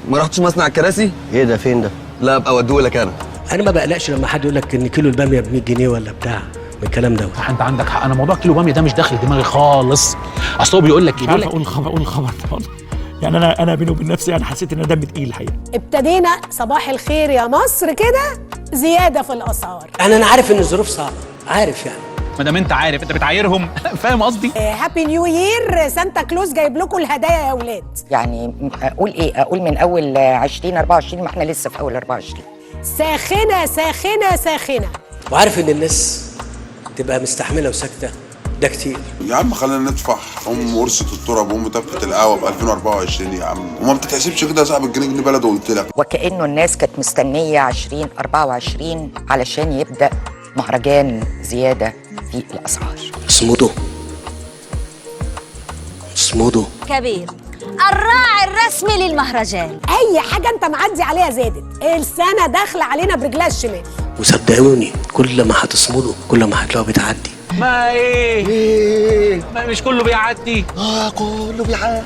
ما رحتش مصنع الكراسي؟ ايه ده؟ فين ده؟ لا ابقى اوديهولك انا. انا ما بقلقش لما حد يقول لك ان كيلو الباميه ب 100 جنيه ولا بتاع من الكلام ده. صح، انت عندك حق. انا موضوع كيلو باميه ده مش داخل دماغي خالص. اصل هو بيقول لك مش عارف اقول الخبر ده والله. يعني انا بيني وبين نفسي يعني حسيت ان دمي تقيل الحقيقه. ابتدينا صباح الخير يا مصر كده زياده في الاسعار. انا عارف ان الظروف صعبه، عارف يعني. ما دام انت عارف انت بتعايرهم فاهم قصدي؟ هابي نيو يير، سانتا كلوز جايب لكم الهدايا يا اولاد. يعني اقول ايه؟ اقول من اول 2024؟ ما احنا لسه في اول 24. ساخنه ساخنه ساخنه. وعارف ان الناس تبقى مستحمله وساكته، ده كتير. يا عم خلينا ندفع قرصة التراب تفة القهوة ب 2024 يا عم، وما بتتحسبش كده يا صاحب. الجنيه بلد وقلت لك. وكأنه الناس كانت مستنية 2024 علشان يبدأ مهرجان زيادة في الأسعار. اصمدوا كبير الراعي الرسمي للمهرجان. اي حاجه انت معدي عليها زادت، السنه داخله علينا برجلها الشمال. وصدقوني كل ما هتصمدوا كل ما هتلاقوا بتعدي. ما ايه؟ ما مش كله بيعدي. كله بيعدي.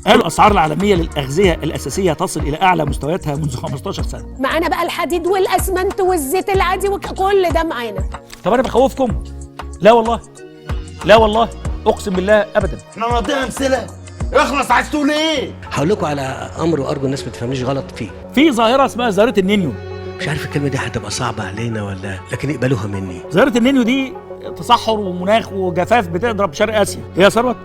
الاسعار العالميه للاغذيه الاساسيه تصل الى اعلى مستوياتها منذ 15 سنه. معانا بقى الحديد والاسمنت والزيت العادي وكل ده معانا. طب انا بخوفكم؟ لا والله، لا والله، اقسم بالله ابدا. احنا مقضيها امثله. اخلص، عايز تقول ايه؟ هقول لكم على امر وارجو الناس ما تفهمنيش غلط فيه. في ظاهره اسمها ظاهره النينيو. مش عارف الكلمه دي هتبقى صعبه علينا ولا، لكن اقبلوها مني. ظاهره النينيو دي تصحر ومناخ وجفاف بتضرب شرق اسيا. ايه يا ثروت؟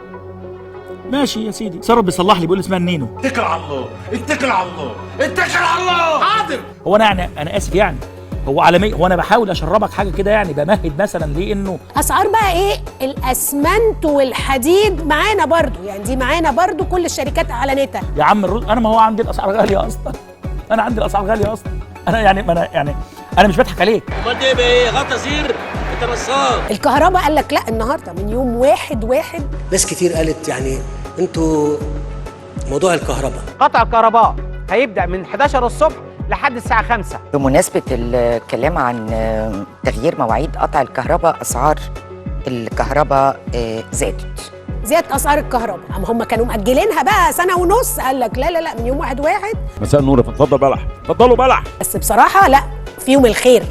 ماشي يا سيدي. ثروت بيصلح لي بيقول اسمها النينو. اتكل على الله، اتكل على الله، اتكل على الله. حاضر. هو انا اسف يعني، هو عالمي. هو انا بحاول اشربك حاجه كده يعني، بمهد مثلا ليه انه اسعار بقى ايه؟ الاسمنت والحديد معانا برضو، يعني دي معانا برضو، كل الشركات اعلنتها. يا عم الرز، انا ما هو عندي الاسعار غاليه اصلا. انا عندي الاسعار غاليه اصلا. انا يعني ما انا مش بضحك عليك. امال دي بايه؟ غطا زير انت نصاب. الكهرباء قال لك لا النهارده من يوم 1/1. ناس كتير قالت يعني انتوا موضوع الكهرباء، قطع الكهرباء هيبدأ من 11 الصبح لحد الساعة 5. بمناسبة الكلام عن تغيير مواعيد قطع الكهرباء، أسعار الكهرباء زادت. زيادة أسعار الكهرباء، أما هم كانوا مأجلينها بقى سنة ونص، قال لك لا من يوم 1/1. مساء النور، اتفضل بلح، اتفضلوا بلح. بس بصراحة لا، فيهم الخير،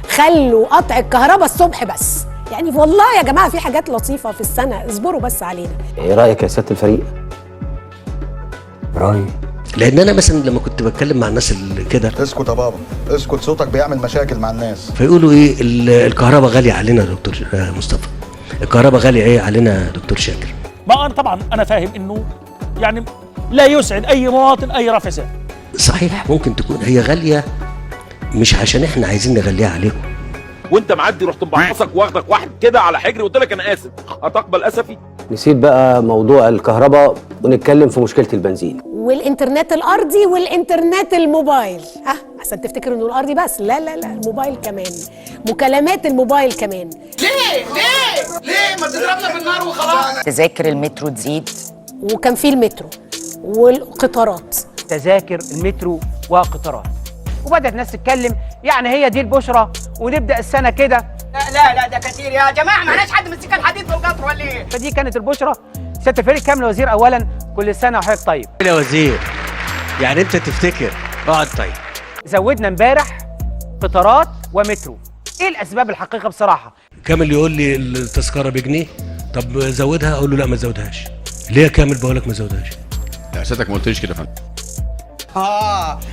خلوا قطع الكهرباء الصبح بس. يعني والله يا جماعة في حاجات لطيفة في السنة، اصبروا بس علينا. ايه رايك يا سياده الفريق؟ رايي لان انا مثلا لما كنت بتكلم مع الناس اللي كده. اسكت يا بابا، اسكت، صوتك بيعمل مشاكل مع الناس. فيقولوا ايه الكهرباء غاليه علينا يا دكتور مصطفى، الكهرباء غاليه ايه علينا يا دكتور شاكر. ما انا طبعا انا فاهم انه يعني لا يسعد اي مواطن اي رفع سعر. صحيح ممكن تكون هي غاليه مش عشان احنا عايزين نغليها عليكم. وانت معدي رحت مبعصك واخدك واحد كده على حجري وقلت لك انا اسف، هتقبل اسفي؟ نسيت بقى موضوع الكهرباء ونتكلم في مشكله البنزين والإنترنت الأرضي والإنترنت الموبايل. أحسن تفتكروا إنه الأرضي بس، لا الموبايل كمان، مكالمات الموبايل كمان. ليه ما تضربنا بالنار وخلاص. تذاكر المترو تزيد، وكان في المترو والقطارات. تذاكر المترو وقطارات، وبدأت الناس تتكلم يعني هي دي البشرة ونبدأ السنة كده. لا ده كتير يا جماعة، معناش حد مسك الحديد في القطر ولا ايه؟ فدي كانت البشرة. سيادة الفريق كامل وزير، أولا كل سنة وحضرتك طيب. يا وزير يعني أنت تفتكر اقعد طيب. زودنا امبارح قطارات ومترو. ايه الأسباب الحقيقة بصراحة؟ كامل يقول لي التذكرة بجنيه، طب زودها، أقول له لا ما تزودهاش. ليه يا كامل بقول لك ما تزودهاش؟ لا سيادتك ما قلتليش كده يا فندم.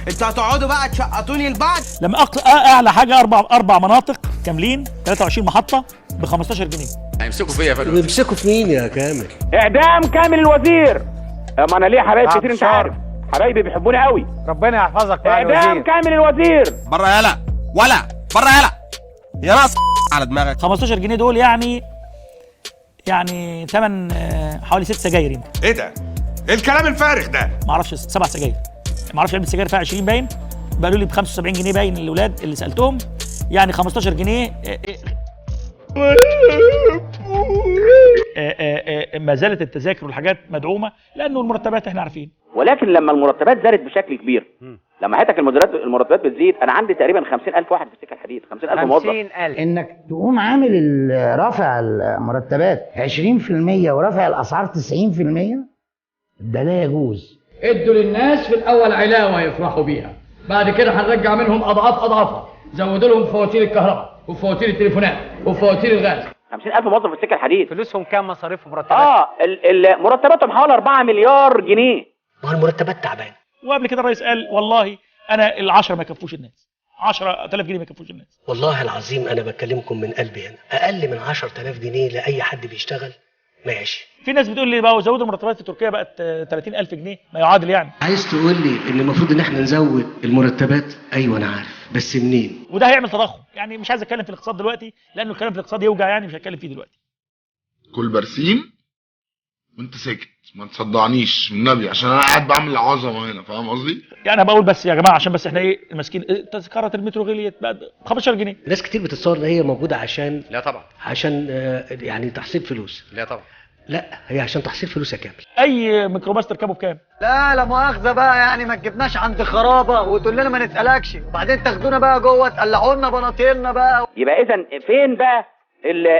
انتوا هتقعدوا بقى تشقطوني لبعض؟ لما اعلى حاجه اربع مناطق كاملين 23 محطه ب 15 جنيه. هيمسكوا فيا يا فندم. بيمسكوا في مين يا كامل؟ اعدام كامل الوزير. ما انا ليه حبايب كتير، انت عارف حبايبي بيحبوني قوي. ربنا يحفظك بقى الوزير. اعدام كامل الوزير. بره يالا ولا بره يالا يا راس على دماغك. 15 جنيه دول يعني ثمن حوالي 6 سجاير يمكن. ايه ده؟ ايه الكلام الفارغ ده؟ ما اعرفش 7 سجاير، ما اعرفش علبه سجاير فيها 20 باين، قالوا لي ب 75 جنيه باين الاولاد اللي سالتهم، يعني 15 جنيه. ما زالت التذاكر والحاجات مدعومه لانه المرتبات احنا عارفين. ولكن لما المرتبات زادت بشكل كبير، لما حياتك المرتبات بتزيد، انا عندي تقريبا 50,000 واحد في سكه الحديد، 50,000 موظف. 50,000 انك تقوم عامل رافع المرتبات 20% ورافع الاسعار 90%، ده لا يجوز. ادوا للناس في الاول علاوه يفرحوا بيها، بعد كده هنرجع منهم اضعاف اضعافها. زودوا لهم فواتير الكهرباء وفواتير التليفونات وفواتير الغاز. 50,000 موظف في السكه الحديد، فلوسهم كام مصاريف مرتبات؟ مرتباتهم حوالي 4 مليار جنيه. ما هو المرتبات تعبانه. وقبل كده الرئيس قال والله انا ال10 ما يكفوش الناس، 10,000 جنيه ما يكفوش الناس. والله العظيم انا بكلمكم من قلبي، هنا اقل من 10,000 جنيه لاي حد بيشتغل ماشي. في ناس بتقول لي بقى زودوا المرتبات في تركيا بقت 30,000 جنيه، ما يعادل يعني. عايز تقول لي ان المفروض ان احنا نزود المرتبات؟ ايوه انا عارف، بس منين؟ وده هيعمل تضخم. يعني مش عايز اتكلم في الاقتصاد دلوقتي لانه الكلام في الاقتصاد يوجع، يعني مش هتكلم فيه دلوقتي. كل برسيم وانت ساكت، ما تصدعنيش النبي عشان انا قاعد بعمل عظمه هنا، فاهم قصدي؟ يعني انا بقول بس يا جماعه عشان بس احنا ايه المسكين، تذكره المترو غليت بقى 15 جنيه. ناس كتير بتصور ان هي موجوده عشان لا طبعا، عشان يعني تحصيل فلوس. لا طبعا، لا هي عشان تحصيل فلوس يا كامل. اي ميكروباص تركبه بكام؟ لا مؤاخذه بقى، يعني ما تجيبناش عند خرابه وتقول لنا ما نسالكش، وبعدين تاخدونا بقى جوه تقلعوا لنا بناطيلنا بقى. يبقى اذا فين بقى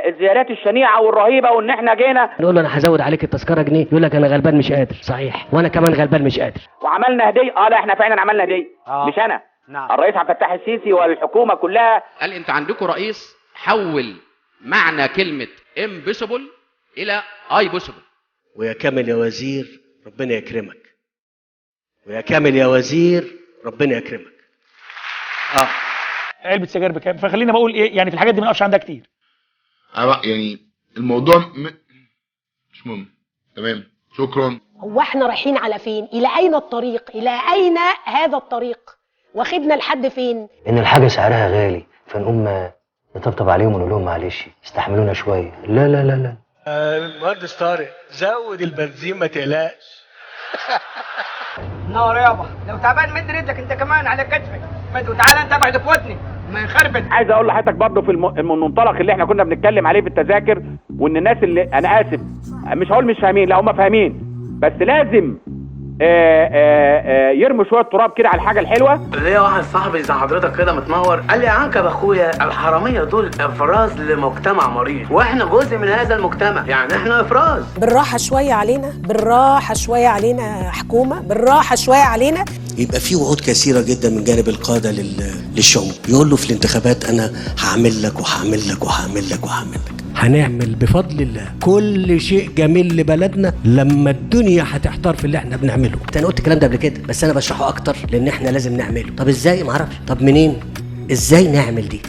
الزيادات الشنيعه والرهيبه، وان احنا جينا نقول له انا هزود عليك التذكره جنيه، يقول لك انا غلبان مش قادر. صحيح، وانا كمان غلبان مش قادر. وعملنا هديه. لا احنا فعلا عملنا هديه. مش انا، نعم. الرئيس عبد الفتاح السيسي والحكومه كلها. قال انت عندكم رئيس حول معنى كلمه امبوسيبل الى اي بوسيبل. ويا كامل يا وزير ربنا يكرمك، ويا كامل يا وزير ربنا يكرمك. علبه سجاير بكام؟ فخلينا بقول ايه، يعني في الحاجات دي ما نقفش عندها كتير. يعني الموضوع مش مهم. تمام، شكرا. هو احنا رايحين على فين؟ الى اين الطريق؟ الى اين هذا الطريق؟ واخدنا لحد فين؟ ان الحاجه سعرها غالي فنقوم نطبطب عليهم ونقول لهم معلش استحملونا شويه. لا لا لا لا. المهندس طارق زود البنزين ما تقلقش. نور يابا، لو تعبان مد رجلك انت كمان على كتفك، مد وتعالى انت ابعد في ودني ما يخربط. عايز اقول لحضرتك برضه في المنطلق اللي احنا كنا بنتكلم عليه في التذاكر، وان الناس اللي انا اسف مش هقول مش فاهمين، لا هم فاهمين، بس لازم يرموا شويه تراب كده على الحاجه الحلوه. ليا واحد صاحبي زي حضرتك كده متنور، قال لي يا عنكب اخويا الحراميه دول افراز لمجتمع مريض، واحنا جزء من هذا المجتمع، يعني احنا افراز. بالراحه شويه علينا، بالراحه شويه علينا حكومه، بالراحه شويه علينا. يبقى في وعود كثيره جدا من جانب القاده للشعوب، يقول له في الانتخابات انا هعمل لك وهعمل لك وهعمل لك وهعمل لك. هنعمل بفضل الله كل شيء جميل لبلدنا لما الدنيا هتحتار في اللي احنا بنعمله. انا قلت الكلام ده قبل كده بس انا بشرحه اكتر لان احنا لازم نعمله. طب ازاي؟ ما اعرفش. طب منين؟ ازاي نعمل دي؟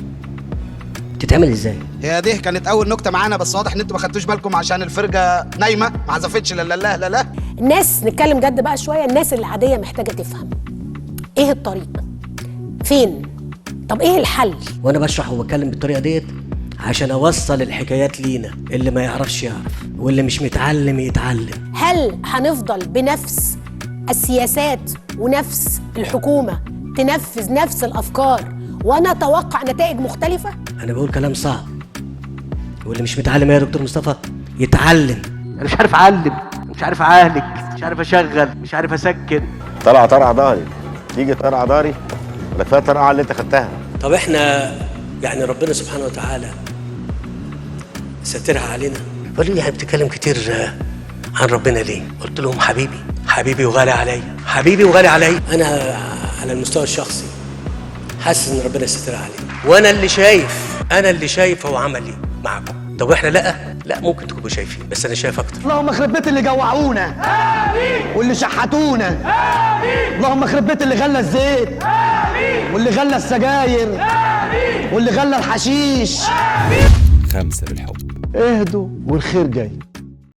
تتعمل ازاي؟ هي دي كانت اول نكته معانا، بس واضح ان انتوا ما خدتوش بالكم عشان الفرقه نايمه ما عزفتش. لا لا لا لا لا. الناس نتكلم جد بقى شويه، الناس العاديه محتاجه تفهم ايه الطريق، فين، طب ايه الحل. وانا بشرح وبتكلم بالطريقه ديت عشان اوصل الحكايات لينا، اللي ما يعرفش يعرف واللي مش متعلم يتعلم. هل هنفضل بنفس السياسات ونفس الحكومه تنفذ نفس الافكار ونتوقع نتائج مختلفه؟ انا بقول كلام صعب، واللي مش متعلم يا دكتور مصطفى يتعلم. انا مش عارف اعلم، مش عارف اعالج، مش عارف اشغل، مش عارف اسكن. طرقع ضهري، تيجي طرقع ضهري ولا كفايه طرقع اللي انت خدتها. طب احنا يعني ربنا سبحانه وتعالى سترها علينا. قالوا لي يعني بتتكلم كتير عن ربنا ليه؟ قلت لهم حبيبي، حبيبي وغالي عليا، حبيبي وغالي عليا. انا على المستوى الشخصي حاسس ان ربنا سترها علينا، وانا اللي شايف هو عمل ايه معاكم. طب احنا لا ممكن تكونوا شايفين، بس انا شايف اكتر. اللهم اخرب بيت اللي جوعونا، آمين، واللي شحتونا، آمين، اللهم اخرب بيت اللي غلى الزيت، آمين، واللي غلى السجاير، آمين، واللي غلى الحشيش، آمين. 5 بالحب. اهدوا والخير جاي.